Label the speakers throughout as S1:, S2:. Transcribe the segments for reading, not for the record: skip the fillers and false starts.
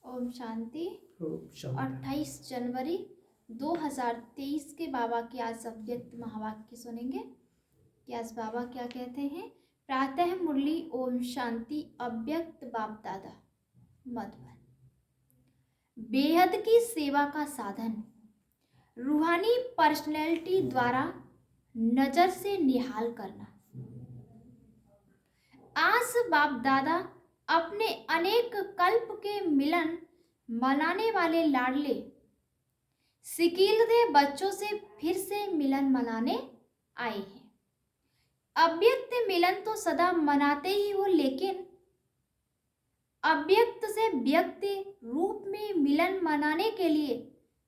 S1: ओम शांति।
S2: ओम शांति।
S1: 28 जनवरी 2023 के बाबा के आज अव्यक्त महावाक्य सुनेंगे कि आज बाबा क्या कहते हैं। प्रातः मुरली ओम शांति। अव्यक्त बाप दादा मधुबन। बेहद की सेवा का साधन रूहानी पर्सनैलिटी द्वारा नजर से निहाल करना। आज बाप दादा अपने अनेक कल्प के मिलन मनाने वाले लाडले सिकीलदे बच्चों से फिर से मिलन मनाने आए हैं। अव्यक्त मिलन तो सदा मनाते ही हो, लेकिन अव्यक्त से व्यक्त रूप में मिलन मनाने के लिए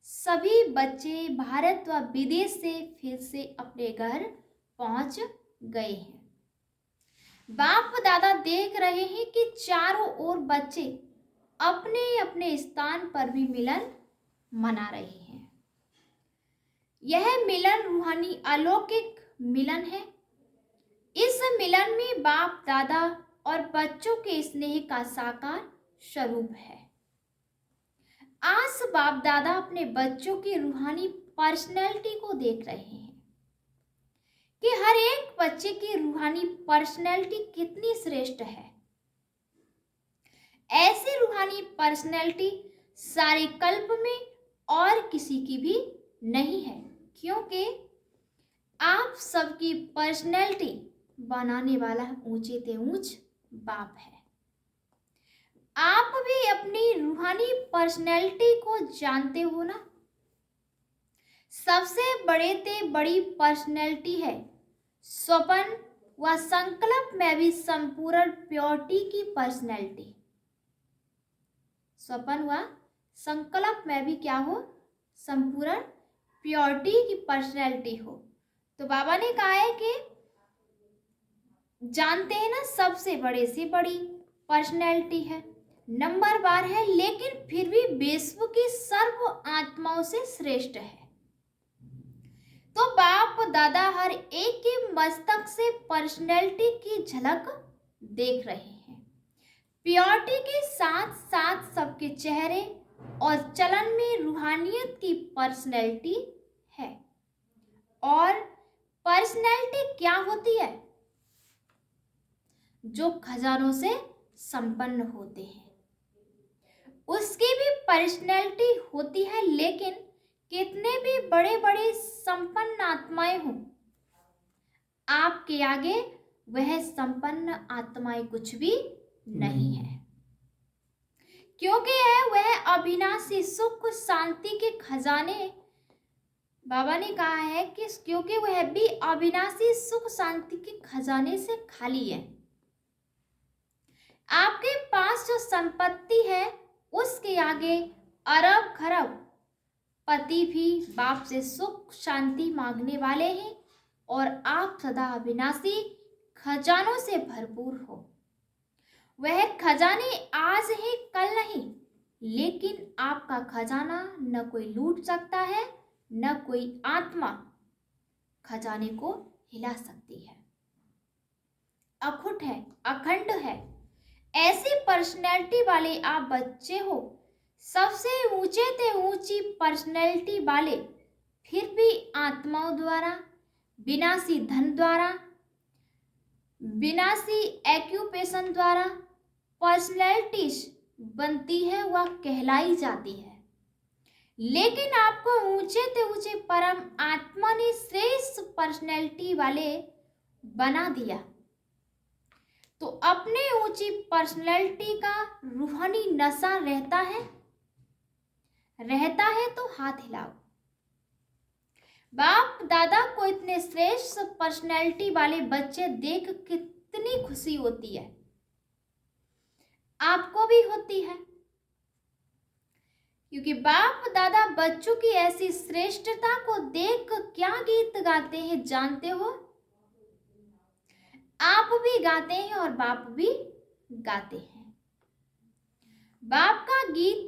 S1: सभी बच्चे भारत व विदेश से फिर से अपने घर पहुंच गए हैं। बाप दादा देख रहे हैं कि चारों ओर बच्चे अपने अपने स्थान पर भी मिलन मना रहे हैं। यह मिलन रूहानी अलौकिक मिलन है। इस मिलन में बाप दादा और बच्चों के स्नेह का साकार स्वरूप है। आज बाप दादा अपने बच्चों की रूहानी पर्सनैलिटी को देख रहे हैं कि हर एक बच्चे की रूहानी पर्सनैलिटी कितनी श्रेष्ठ है। ऐसी रूहानी पर्सनैलिटी सारे कल्प में और किसी की भी नहीं है, क्योंकि आप सबकी पर्सनैलिटी बनाने वाला ऊंचे ते ऊंच बाप है। आप भी अपनी रूहानी पर्सनैलिटी को जानते हो ना। सबसे बड़े ते बड़ी पर्सनैलिटी है स्वप्न व संकल्प में भी संपूर्ण प्योरिटी की पर्सनैलिटी। स्वप्न व संकल्प में भी क्या हो? संपूर्ण प्योरिटी की पर्सनैलिटी हो। तो बाबा ने कहा है कि जानते हैं ना, सबसे बड़े से बड़ी पर्सनैलिटी है, नंबर 1 है, लेकिन फिर भी विश्व की सर्व आत्माओं से श्रेष्ठ है। तो बाप दादा हर एक के मस्तक से पर्सनैलिटी की झलक देख रहे हैं। प्योरिटी के साथ साथ सबके चेहरे और चलन में रूहानियत की पर्सनैलिटी है। और पर्सनैलिटी क्या होती है? जो खजानों से संपन्न होते हैं, उसकी भी पर्सनैलिटी होती है। लेकिन कितने भी बड़े बड़े संपन्न आत्माएं हों, आपके आगे वह संपन्न आत्माएं कुछ भी नहीं है, क्योंकि वह अविनाशी सुख शांति के खजाने। बाबा ने कहा है कि क्योंकि वह भी अविनाशी सुख शांति के खजाने से खाली है। आपके पास जो संपत्ति है उसके आगे अरब खरब पति भी बाप से सुख शांति मांगने वाले हैं, और आप सदा अविनाशी खजानों से भरपूर हो। वह खजाने आज है कल नहीं, लेकिन आपका खजाना न कोई लूट सकता है, न कोई आत्मा खजाने को हिला सकती है। अखुट है, अखंड है। ऐसी पर्सनैलिटी वाले आप बच्चे हो, सबसे ऊंचे ते ऊंची पर्सनैलिटी वाले, फिर भी आत्माओं द्वारा, विनाशी धन द्वारा, विनाशी एक्यूपेशन द्वारा पर्सनैलिटी बनती है, वह कहलाई जाती है। लेकिन आपको ऊंचे ते ऊंचे परम आत्मा ने श्रेष्ठ पर्सनैलिटी वाले बना दिया। तो अपने ऊंची पर्सनैलिटी का रूहानी नशा रहता है तो हाथ हिलाओ। बाप दादा को इतने श्रेष्ठ पर्सनैलिटी वाले बच्चे देख कितनी खुशी होती है। आपको भी होती है, क्योंकि बाप दादा बच्चों की ऐसी श्रेष्ठता को देख क्या गीत गाते हैं जानते हो? आप भी गाते हैं और बाप भी गाते हैं। बाप का गीत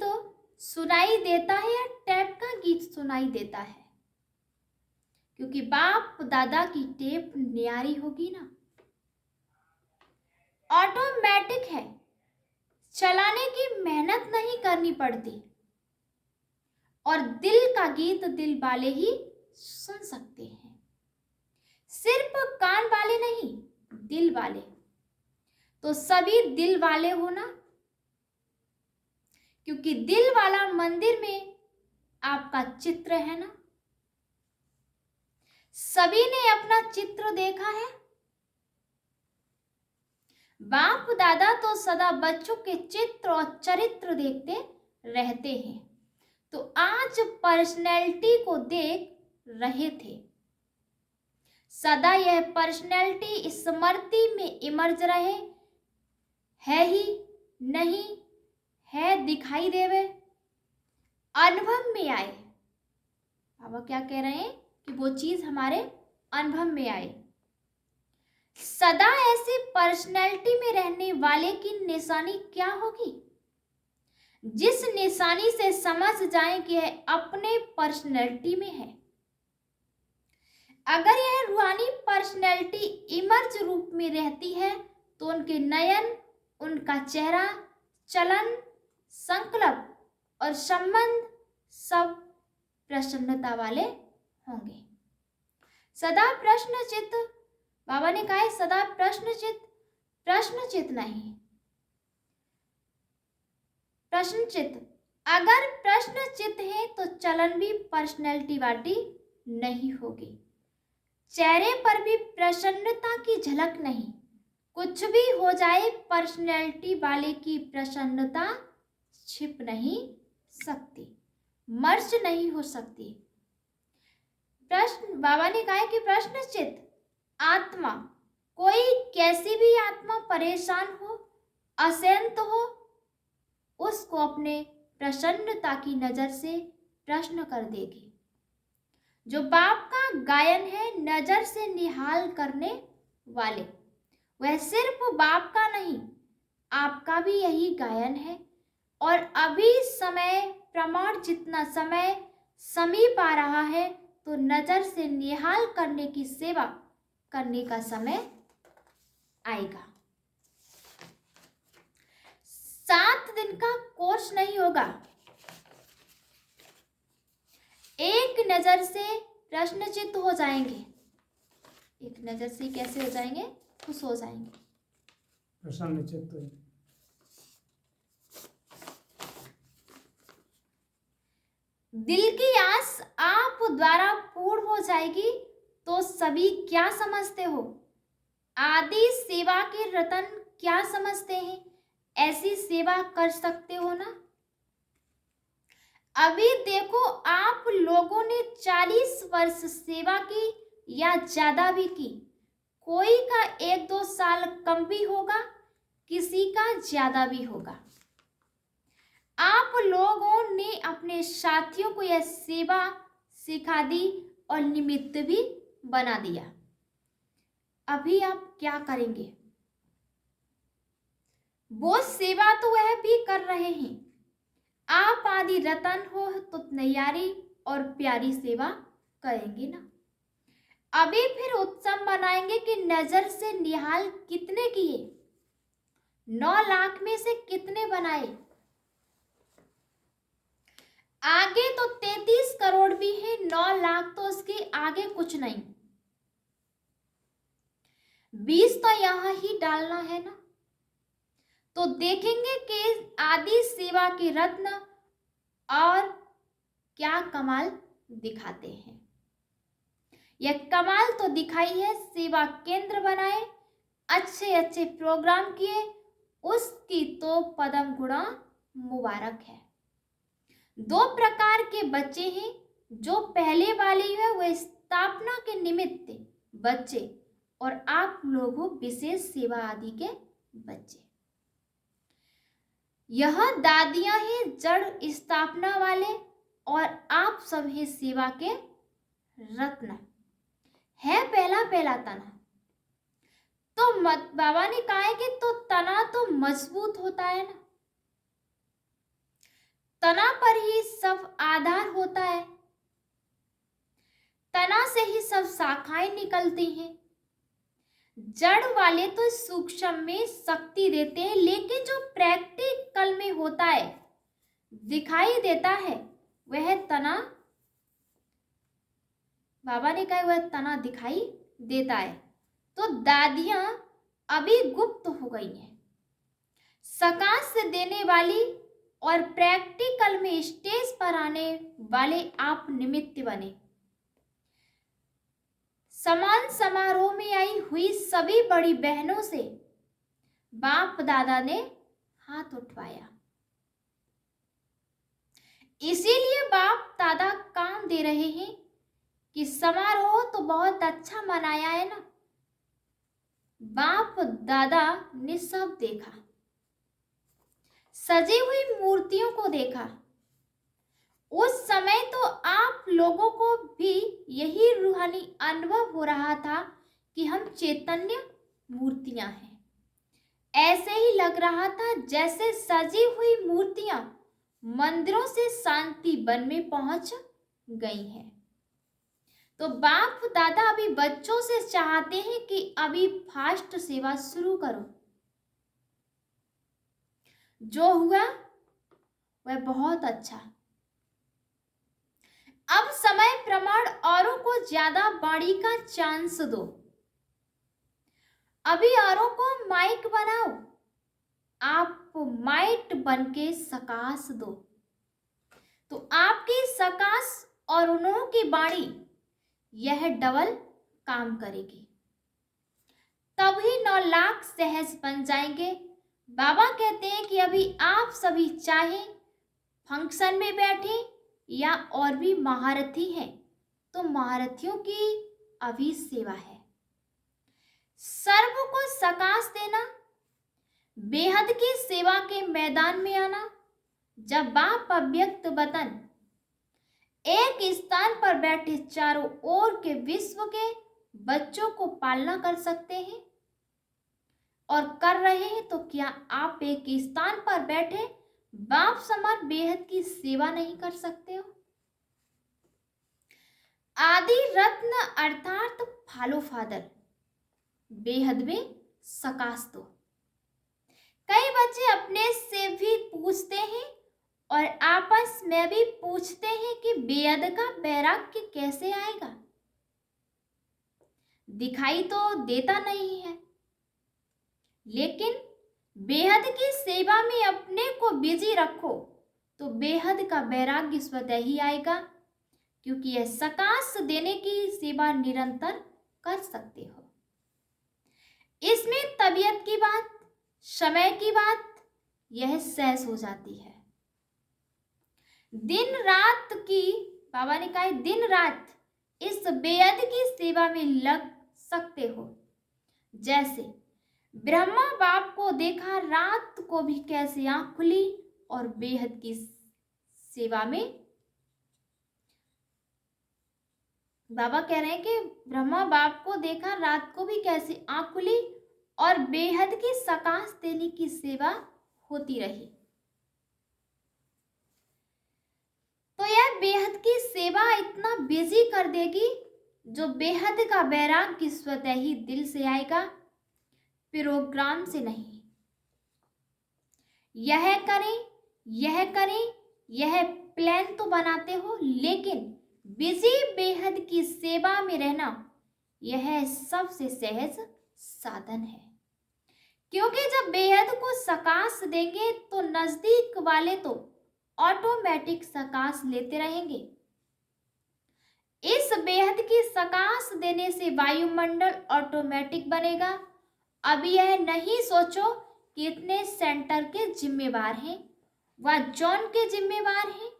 S1: सुनाई देता है या टेप का गीत सुनाई देता है? क्योंकि बाप दादा की टेप न्यारी होगी ना, ऑटोमेटिक है, चलाने की मेहनत नहीं करनी पड़ती और दिल का गीत दिल वाले ही सुन सकते हैं, सिर्फ कान वाले नहीं, दिल वाले। तो सभी दिल वाले हो ना, क्योंकि दिल वाला मंदिर में आपका चित्र है ना। सभी ने अपना चित्र देखा है। बाप दादा तो सदा बच्चों के चित्र और चरित्र देखते रहते हैं, तो आज पर्सनैलिटी को देख रहे थे। सदा यह पर्सनैलिटी स्मृति में इमर्ज रहे, है ही नहीं है दिखाई देवे, अनुभव में आए। बाबा क्या कह रहे हैं कि वो चीज हमारे अनुभव में आए। सदा ऐसी पर्सनैलिटी में रहने वाले की निशानी क्या होगी? जिस निशानी से समझ जाए कि यह अपने पर्सनैलिटी में है। अगर यह रूहानी पर्सनैलिटी इमर्ज रूप में रहती है तो उनके नयन, उनका चेहरा, चलन, संकल्प और संबंध सब प्रसन्नता वाले होंगे। सदा प्रश्नचित, बाबा ने कहा है सदा प्रश्नचित, प्रश्नचित नहीं, प्रश्नचित। अगर प्रश्नचित है तो चलन भी पर्सनैलिटी वाली नहीं होगी, चेहरे पर भी प्रसन्नता की झलक नहीं। कुछ भी हो जाए, पर्सनैलिटी वाले की प्रसन्नता छिप नहीं सकती, मर्ज नहीं हो सकती। प्रश्न, बाबा ने कहा है कि प्रश्नचित आत्मा, कोई कैसी भी आत्मा परेशान हो, अशांत हो, उसको अपने प्रसन्नता की नजर से प्रश्न कर देगी। जो बाप का गायन है नजर से निहाल करने वाले, वह सिर्फ बाप का नहीं, आपका भी यही गायन है। और अभी समय प्रमाण जितना समय समीप आ रहा है तो नजर से निहाल करने की सेवा करने का समय आएगा। 7 दिन का कोर्स नहीं होगा, एक नजर से प्रश्नचित्त हो जाएंगे। एक नजर से कैसे हो जाएंगे? खुश हो जाएंगे,
S2: प्रसन्नचित्त।
S1: दिल की आस आप द्वारा पूर्ण हो जाएगी तो सभी क्या समझते हो? आदि सेवा के रतन क्या समझते हैं? ऐसी सेवा कर सकते हो ना। अभी देखो, आप लोगों ने 40 वर्ष सेवा की या ज्यादा भी की। कोई का 1-2 साल कम भी होगा, किसी का ज्यादा भी होगा। आप लोगों ने अपने साथियों को यह सेवा सिखा दी और निमित्त भी बना दिया। अभी आप क्या करेंगे? वो सेवा तो वह भी कर रहे हैं। आप आदि रतन हो तो नैयारी और प्यारी सेवा करेंगे ना। अभी फिर उत्सव मनाएंगे कि नजर से निहाल कितने किए, 9 लाख में से कितने बनाए। आगे तो 33 करोड़ भी है, 9 लाख तो उसके आगे कुछ नहीं। 20 तो यहां ही डालना है ना। तो देखेंगे कि आदि सेवा के रत्न और क्या कमाल दिखाते हैं। यह कमाल तो दिखाई है, सेवा केंद्र बनाए, अच्छे अच्छे प्रोग्राम किए, उसकी तो पदम गुणा मुबारक है। 2 प्रकार के बच्चे हैं। जो पहले वाली है वह स्थापना के निमित्त बच्चे और आप लोगों विशेष सेवा आदि के बच्चे। यह दादियां हैं जड़ स्थापना वाले और आप सब हैं सेवा के रत्न। है पहला पहला तना। तो बाबा ने कहा है कि तो तना तो मजबूत होता है ना, तना पर ही सब आधार होता है, तना से ही सब शाखाएं निकलती हैं। जड़ वाले तो सूक्ष्म में शक्ति देते हैं, लेकिन जो प्रैक्टिकल में होता है दिखाई देता है वह तना, बाबा ने कहा वह तना दिखाई देता है। तो दादियां अभी गुप्त हो गई हैं। सकाश देने वाली और प्रैक्टिकल में स्टेज पर आने वाले आप निमित्त बने। समान समारोह में आई हुई सभी बड़ी बहनों से बाप दादा ने हाथ उठवाया। इसीलिए बाप दादा काम दे रहे हैं कि समारोह तो बहुत अच्छा मनाया है ना। बाप दादा ने सब देखा, सजी हुई मूर्तियों को देखा। उस समय तो आप लोगों को भी यही रूहानी अनुभव हो रहा था कि हम चैतन्य मूर्तियां हैं। ऐसे ही लग रहा था जैसे सजी हुई मूर्तियां मंदिरों से शांति वन में पहुंच गई हैं। तो बाप दादा अभी बच्चों से चाहते हैं कि अभी फास्ट सेवा शुरू करो। जो हुआ वह बहुत अच्छा। अब समय प्रमाण औरों को ज्यादा बाड़ी का चांस दो। अभी औरों को माइक बनाओ, आप माइट बन के सकाश दो। तो आपकी सकाश और उन्हों की बाणी यह डबल काम करेगी, तभी 9 लाख सहज बन जाएंगे। बाबा कहते हैं कि अभी आप सभी चाहे फंक्शन में बैठे या और भी महारथी हैं तो महारथियों की अभी सेवा है। सर्व को सकाश देना, बेहद की सेवा के मैदान में आना। जब बाप अव्यक्त वतन एक स्थान पर बैठे चारों ओर के विश्व के बच्चों को पालना कर सकते हैं और कर रहे हैं, तो क्या आप एक स्थान पर बैठे बाप समान बेहद की सेवा नहीं कर सकते हो? आदि रत्न अर्थात फॉलो फादर बेहद में सकाश दो। कई बच्चे अपने से भी पूछते हैं और आपस में भी पूछते हैं कि बेहद का वैराग्य कैसे आएगा, दिखाई तो देता नहीं है। लेकिन बेहद की सेवा में अपने को बिजी रखो तो बेहद का वैराग्य स्वतः ही आएगा, क्योंकि यह सकाश देने की सेवा निरंतर कर सकते हो। इसमें तबीयत की बात, समय की बात यह सहज हो जाती है। दिन रात की, बाबा ने कहा दिन रात इस बेहद की सेवा में लग सकते हो। जैसे ब्रह्मा बाप को देखा रात को भी कैसे आंख खुली और बेहद की सेवा में। बाबा कह रहे हैं कि ब्रह्मा बाप को देखा रात को भी कैसे आंख खुली और बेहद की सकाश देने की सेवा होती रही। तो यह बेहद की सेवा इतना बिजी कर देगी जो बेहद का वैराग्य स्वतः ही दिल से आएगा, प्रोग्राम से नहीं। यह करें यह करें यह प्लान तो बनाते हो, लेकिन बिजी बेहद की सेवा में रहना यह सबसे सहज साधन है। क्योंकि जब बेहद को सकाश देंगे तो नजदीक वाले तो ऑटोमेटिक सकाश लेते रहेंगे। इस बेहद की सकाश देने से वायुमंडल ऑटोमेटिक बनेगा। अब यह नहीं सोचो कि इतने सेंटर के जिम्मेवार हैं व जॉन के जिम्मेवार हैं।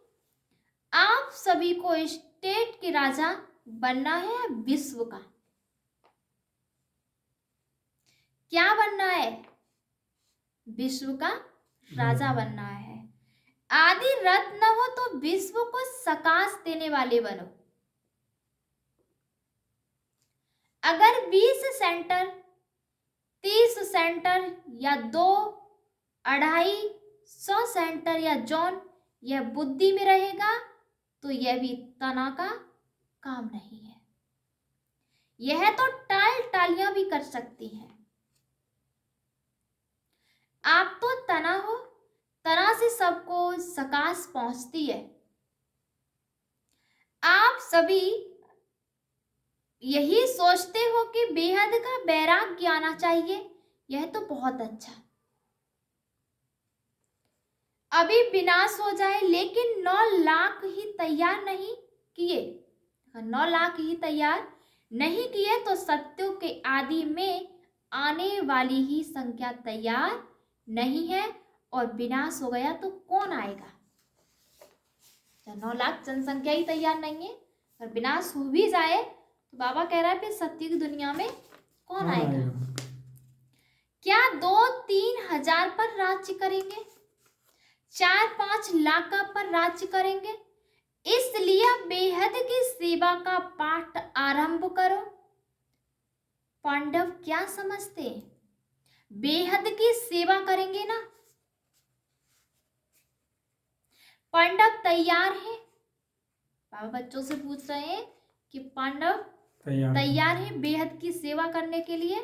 S1: आप सभी को स्टेट के राजा बनना है, विश्व का क्या बनना है? विश्व का राजा बनना है। आदि रत्न हो तो विश्व को सकाश देने वाले बनो। अगर 20 सेंटर, 30 सेंटर या 2, 250 सेंटर या जॉन यह बुद्धि में रहेगा तो यह भी तना का काम नहीं है। यह तो टालियां भी कर सकती हैं। आप तो तना हो, तरह से सबको सकाश पहुंचती है। आप सभी यही सोचते हो कि बेहद का वैराग्य आना चाहिए, यह तो बहुत अच्छा। अभी विनाश हो जाए, लेकिन 9 लाख ही तैयार नहीं किए, 9 लाख ही तैयार नहीं किए तो सत्यों के आदि में आने वाली ही संख्या तैयार नहीं है, और विनाश हो गया तो कौन आएगा? 9 लाख जनसंख्या ही तैयार नहीं है और विनाश हो भी जाए तो बाबा कह रहा है फिर सत्य की दुनिया में कौन आएगा? क्या 2-3 हजार पर राज्य करेंगे? 4-5 लाख पर राज्य करेंगे? इसलिए बेहद की सेवा का पाठ आरंभ करो। पांडव क्या समझते हैं? बेहद की सेवा करेंगे ना? पांडव तैयार हैं? बाबा बच्चों से पूछ रहे हैं कि पांडव तैयार है बेहद की सेवा करने के लिए?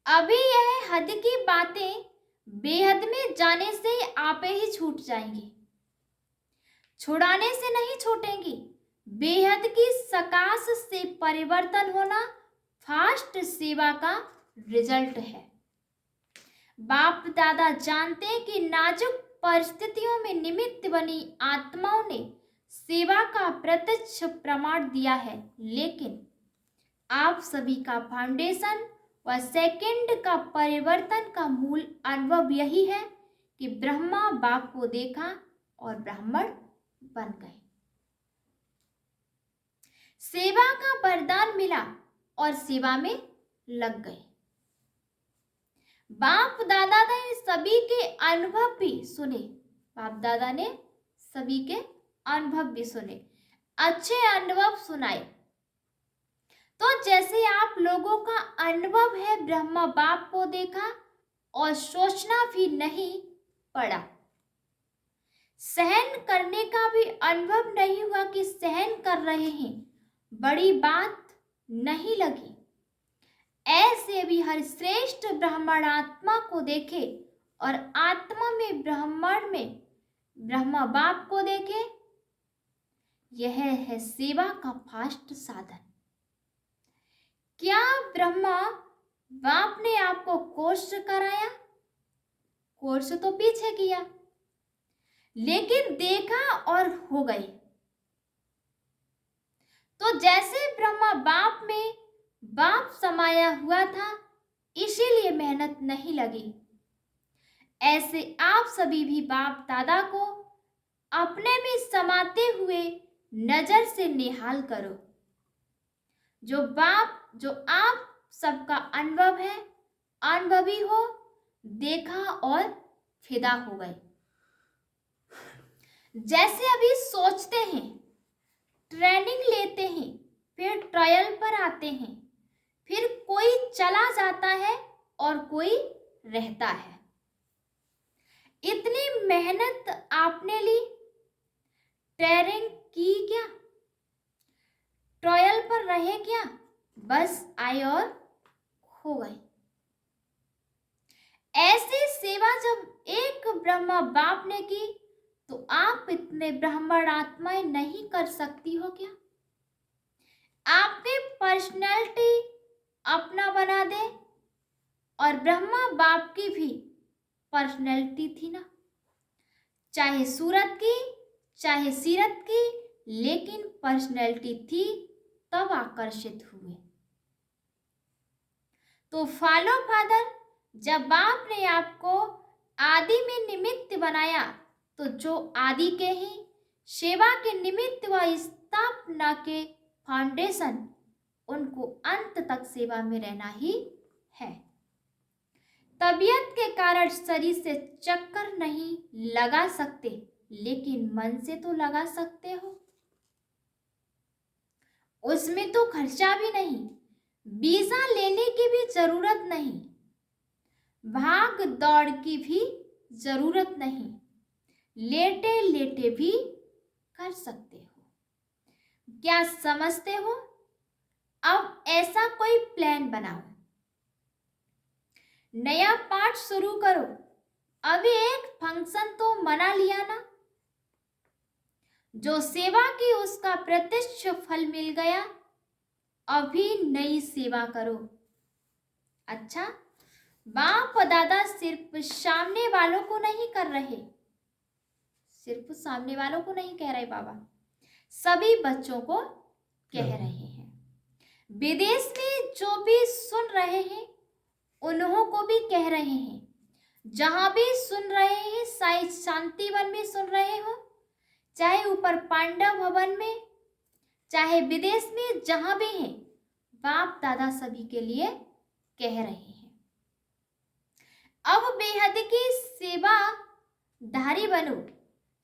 S1: अभी यह हद की बातें बेहद में जाने से आपे ही छूट जाएंगी, छुड़ाने से नहीं छूटेंगी। बेहद की सकाश से परिवर्तन होना फास्ट सेवा का रिजल्ट है। बाप दादा जानते हैं कि नाजुक परिस्थितियों में निमित्त बनी आत्माओं ने सेवा का प्रत्यक्ष प्रमाण दिया है, लेकिन आप सभी का फाउंडेशन व सेकंड का परिवर्तन का मूल अनुभव यही है कि ब्रह्मा बाप को देखा और ब्राह्मण बन गए। सेवा का वरदान मिला और सेवा में लग गए। बाप दादा ने सभी के अनुभव भी सुने, बाप दादा ने सभी के अनुभव भी सुने, अच्छे अनुभव सुनाए। तो जैसे आप लोगों का अनुभव है ब्रह्मा बाप को देखा और सोचना भी नहीं पड़ा, सहन करने का भी अनुभव नहीं हुआ कि सहन कर रहे हैं, बड़ी बात नहीं लगी। ऐसे भी हर श्रेष्ठ ब्राह्मण आत्मा को देखे और आत्मा में ब्राह्मण में ब्रह्मा बाप को देखे, यह है सेवा का फास्ट साधन। क्या ब्रह्मा बाप ने आपको कोर्स कराया? कोर्स तो पीछे किया, लेकिन देखा और हो गए। तो जैसे ब्रह्मा बाप में बाप समाया हुआ था, इसीलिए मेहनत नहीं लगी, ऐसे आप सभी भी बाप दादा को अपने में समाते हुए नजर से निहाल करो। जो आप सबका अनुभव है, अनुभवी हो, देखा और फिदा हो गए। जैसे अभी सोचते हैं, ट्रेनिंग लेते हैं, फिर ट्रायल पर आते हैं, फिर कोई चला जाता है और कोई रहता है। इतनी मेहनत आपने ली, ट्रेनिंग की क्या, ट्रायल पर रहे क्या, बस आए और खो गए। ऐसी सेवा जब एक ब्रह्मा बाप ने की, तो आप इतने ब्राह्मण आत्माएं नहीं कर सकती हो क्या? आपकी पर्सनैलिटी अपना बना दे, और ब्रह्मा बाप की भी पर्सनैलिटी थी ना, चाहे सूरत की चाहे सीरत की, लेकिन पर्सनैलिटी थी, तब आकर्षित हुए। तो फॉलो फादर, जब बाप ने आपको आदि में निमित्त बनाया, तो जो आदि के ही सेवा के निमित्त व स्थापना के फाउंडेशन, उनको अंत तक सेवा में रहना ही है। तबीयत के कारण शरीर से चक्कर नहीं लगा सकते, लेकिन मन से तो लगा सकते हो। उसमें तो खर्चा भी नहीं, वीजा लेने की भी जरूरत नहीं, भाग दौड़ की भी जरूरत नहीं, लेटे लेटे भी कर सकते हो। क्या समझते हो? अब ऐसा कोई प्लान बनाओ, नया पाठ शुरू करो, अभी एक फंक्शन तो मना लिया ना, जो सेवा की उसका प्रत्यक्ष फल मिल गया, अभी नई सेवा करो। अच्छा, बाप और दादा सिर्फ सामने वालों को नहीं कर रहे, सिर्फ सामने वालों को नहीं कह रहे बाबा, सभी बच्चों को कह रहे हैं। विदेश में जो भी सुन रहे हैं उन्हों को भी कह रहे हैं, जहां भी सुन रहे हैं, चाहे शांतिवन में सुन रहे हो, चाहे ऊपर पांडव भवन में, चाहे विदेश में, जहां भी हैं, बाप दादा सभी के लिए कह रहे हैं। अब बेहद की सेवा धारी बनो,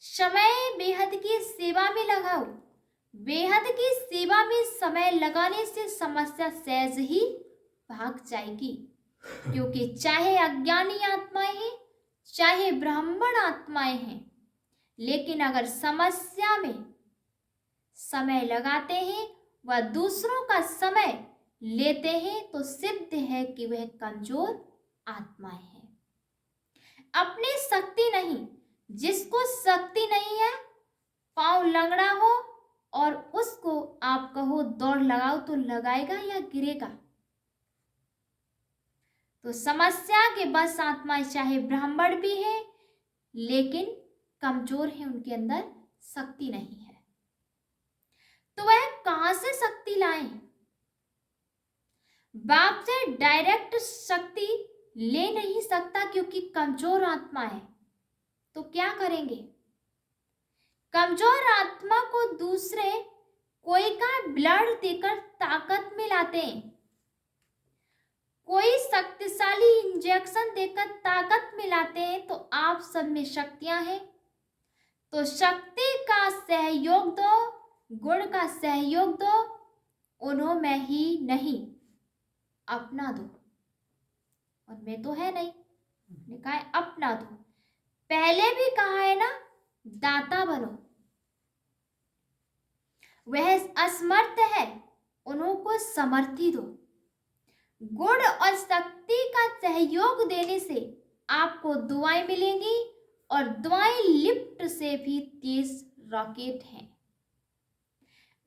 S1: समय बेहद की सेवा में लगाओ। बेहद की सेवा में समय लगाने से समस्या सहज ही भाग जाएगी, क्योंकि चाहे अज्ञानी आत्माएं हैं, चाहे ब्राह्मण आत्माएं हैं, लेकिन अगर समस्या में समय लगाते हैं व दूसरों का समय लेते हैं तो सिद्ध है कि वह कमजोर आत्माएं हैं। अपनी शक्ति नहीं, जिसको शक्ति नहीं है, पांव लंगड़ा हो और उसको आप कहो दौड़ लगाओ तो लगाएगा या गिरेगा। तो समस्या के बस आत्माएं चाहे ब्राह्मण भी है लेकिन कमजोर है, उनके अंदर शक्ति नहीं है, तो वह कहां से शक्ति लाएं? बाप से डायरेक्ट शक्ति ले नहीं सकता क्योंकि कमजोर आत्मा है। तो क्या करेंगे? कमजोर आत्मा को दूसरे कोई का ब्लड देकर ताकत में लाते हैं, कोई शक्तिशाली इंजेक्शन देकर ताकत में लाते हैं। तो आप सब में शक्तियां हैं, तो शक्ति का सहयोग दो, गुण का सहयोग दो, उन्हों में ही नहीं अपना दो। और मैं तो है नहीं, ने कहा है अपना दो। पहले भी कहा है ना, दाता बनो। वह असमर्थ है, उन्हों को समर्थी दो। गुण और शक्ति का सहयोग देने से आपको दुआएं मिलेंगी, और दुआएं लिफ्ट से भी तेज रॉकेट हैं।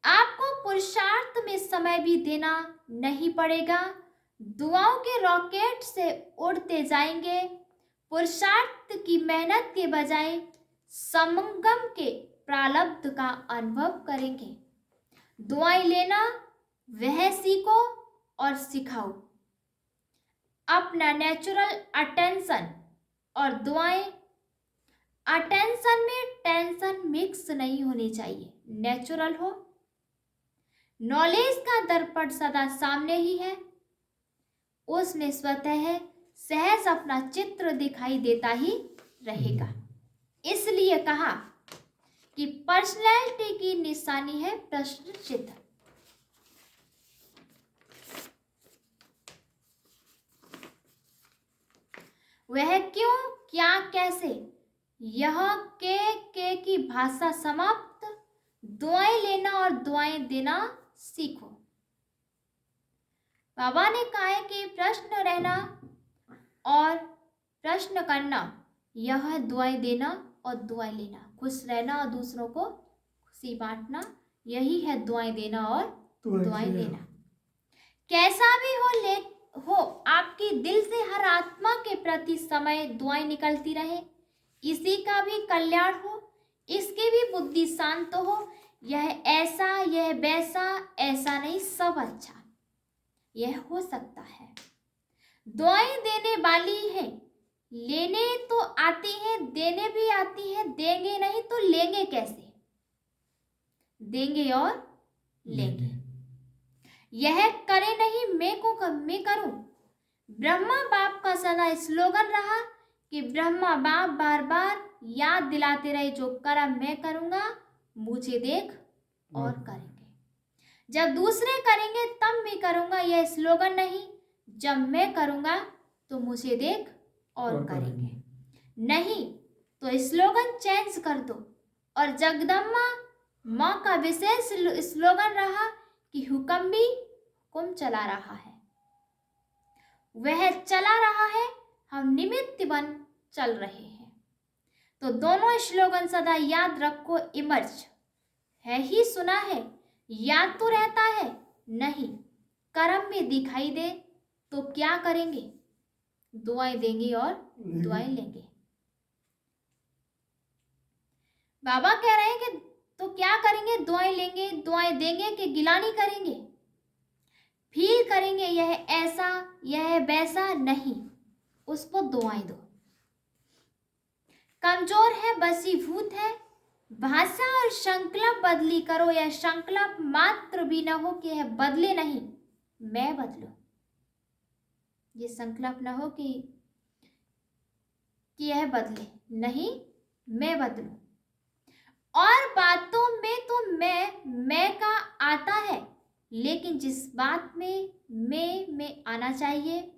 S1: आपको पुरुषार्थ में समय भी देना नहीं पड़ेगा, दुआओं के रॉकेट से उड़ते जाएंगे। पुरुषार्थ की मेहनत के बजाय संगम के प्रारब्ध का अनुभव करेंगे। दुआएं लेना वह सीखो और सिखाओ। अपना नेचुरल अटेंशन और दुआएं, अटेंशन में टेंशन मिक्स नहीं होनी चाहिए, नेचुरल हो। नॉलेज का दर्पण सदा सामने ही है, उसमें स्वतः सहज अपना चित्र दिखाई देता ही रहेगा। इसलिए कहा कि पर्सनैलिटी की निशानी है प्रश्न चिन्ह। वह क्यों, क्या, कैसे, यह के की भाषा समाप्त। दुआएं लेना और दुआएं देना सीखो। बाबा ने कहा है कि प्रश्न रहना और प्रश्न करना, यह दुआएं देना और दुआएं लेना, खुश रहना और दूसरों को खुशी बांटना, यही है दुआएं देना और दुआएं लेना। कैसा भी हो आपकी दिल से हर आत्मा के प्रति समय दुआएं निकलती रहे, इसी का भी कल्याण हो, इसकी भी बुद्धि शांत हो। यह ऐसा, यह वैसा, ऐसा नहीं, सब अच्छा, यह हो सकता है। दुआएं देने वाली है, लेने तो आती है, देने भी आती है। देंगे नहीं तो लेंगे कैसे? देंगे और लेंगे। यह करे नहीं मैं करूं। ब्रह्मा बाप का सदा स्लोगन रहा कि ब्रह्मा बाप बार बार याद दिलाते रहे, जो कर्म मैं करूंगा मुझे देख और करेंगे। जब दूसरे करेंगे तब मैं करूंगा, यह स्लोगन नहीं। जब मैं करूंगा तो मुझे देख और करेंगे। नहीं तो स्लोगन चेंज कर दो। और जगदम्बा माँ का विशेष स्लोगन रहा कि हुक्म भी हुक्म चला रहा है, वह चला रहा है, हम निमित्त बन चल रहे हैं। तो दोनों स्लोगन सदा याद रखो। इमर्ज है ही सुना है, याद तो रहता है नहीं, कर्म में दिखाई दे तो क्या करेंगे, दुआएं देंगे और दुआएं लेंगे। बाबा कह रहे हैं कि तो क्या करेंगे, दुआएं लेंगे, दुआएं देंगे कि गिलानी करेंगे, फील करेंगे यह ऐसा यह वैसा नहीं, उसको दुआएं दो। कमजोर है, बसीभूत है, भाषा और संकल्प बदली करो, यह संकल्प मात्र भी न हो कि यह बदले नहीं मैं बदलूं। ये संकल्प न हो कि यह बदले नहीं मैं बदलूं। और बातों में तो मैं का आता है, लेकिन जिस बात में मैं आना चाहिए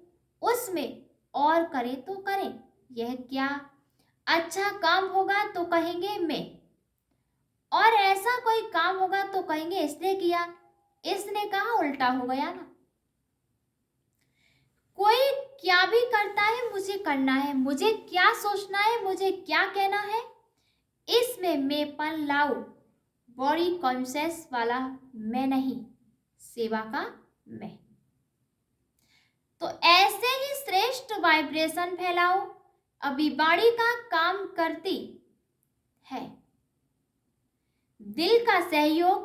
S1: उसमें और करें तो करें। यह क्या अच्छा काम होगा तो कहेंगे मैं, और ऐसा कोई काम होगा तो कहेंगे इसने किया, इसने कहा उल्टा हो गया ना। कोई क्या भी करता है मुझे करना है, मुझे क्या सोचना है, मुझे क्या कहना है, इसमें मैंपन लाओ। बॉडी कॉन्शियस वाला मैं नहीं, सेवा का मैं। तो ऐसे ही श्रेष्ठ वाइब्रेशन फैलाओ। अभी बाड़ी का काम करती है दिल का सहयोग,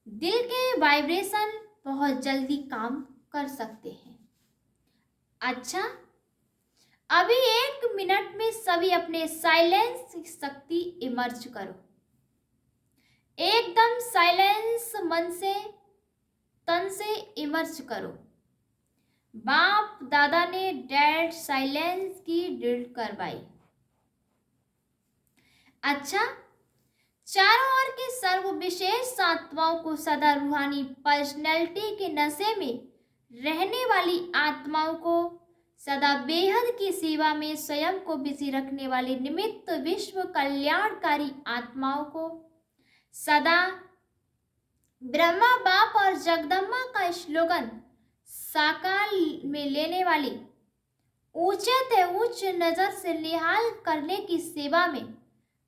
S1: दिल के वाइब्रेशन बहुत जल्दी काम कर सकते हैं। अच्छा, अभी 1 मिनट में सभी अपने साइलेंस शक्ति इमर्ज करो। एकदम साइलेंस मन से तन से इमर्ज करो। बाप दादा ने डेड साइलेंस की ड्रिल करवाई। अच्छा, चारों ओर के सर्व विशेष आत्माओं को सदा रूहानी पर्सनैलिटी के नशे में रहने वाली आत्माओं को, सदा बेहद की सेवा में स्वयं को बिजी रखने वाले निमित्त विश्व कल्याणकारी आत्माओं को, सदा ब्रह्मा बाप और जगदम्बा का स्लोगन साकार में लेने वाली, ऊंचे ते उच्च नजर से निहाल करने की सेवा में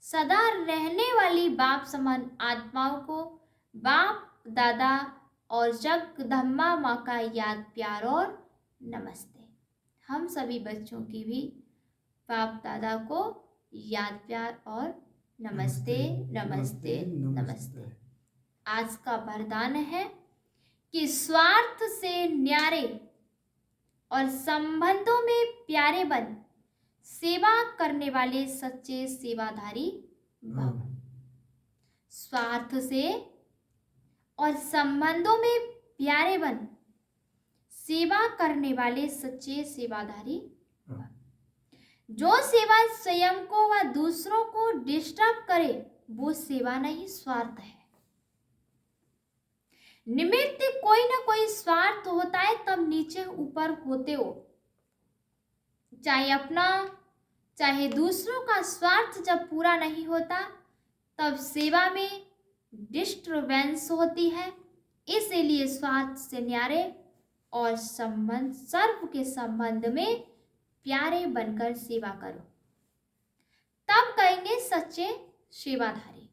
S1: सदा रहने वाली बाप समान आत्माओं को बाप दादा और जगदम्बा माँ का याद प्यार और नमस्ते। हम सभी बच्चों की भी बाप दादा को याद प्यार और नमस्ते नमस्ते नमस्ते। आज का वरदान है कि स्वार्थ से न्यारे और संबंधों में प्यारे बन सेवा करने वाले सच्चे सेवाधारी भव। स्वार्थ से और संबंधों में प्यारे बन सेवा करने वाले सच्चे सेवाधारी भव। जो सेवा स्वयं को व दूसरों को डिस्टर्ब करे वो सेवा नहीं, स्वार्थ है। निमित्त कोई ना कोई स्वार्थ होता है, तब नीचे ऊपर होते हो, चाहे अपना चाहे दूसरों का स्वार्थ जब पूरा नहीं होता तब सेवा में डिस्टर्बेंस होती है। इसीलिए स्वार्थ से न्यारे और संबंध सर्व के संबंध में प्यारे बनकर सेवा करो, तब कहेंगे सच्चे सेवाधारी।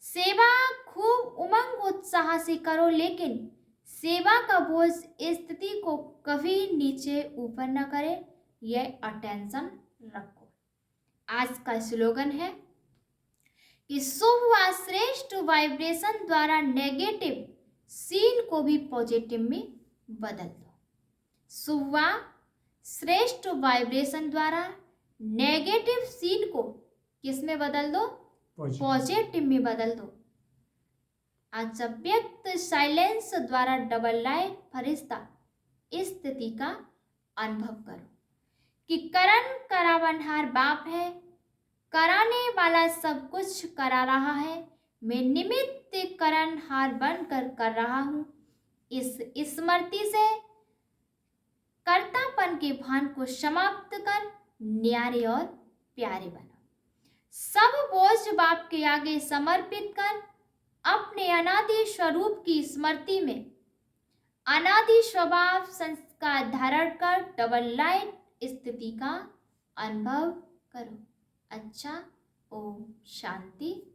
S1: सेवा खूब उमंग उत्साह से करो, लेकिन सेवा का बोझ स्थिति को कभी नीचे ऊपर न करे, यह अटेंशन रखो। आज का स्लोगन है कि शुभ व श्रेष्ठ वाइब्रेशन द्वारा नेगेटिव सीन को भी पॉजिटिव में बदल दो। शुभ व श्रेष्ठ वाइब्रेशन द्वारा नेगेटिव सीन को किस में बदल दो, पॉजिटिव में बदल दो। आज अव्यक्त साइलेंस द्वारा डबल लाइट फरिश्ता स्थिति का अनुभव करो कि करण करावनहार बाप है, कराने वाला सब कुछ करा रहा है, मैं निमित्त करणहार बनकर कर रहा हूँ। इस स्मृति से कर्तापन के भान को समाप्त कर न्यारे और प्यारे बनो। सब बोझ बाप के आगे समर्पित कर अपने अनादि स्वरूप की स्मृति में अनादि स्वभाव संस्कार धारण कर डबल लाइट स्थिति का अनुभव करो। अच्छा, ओम शांति।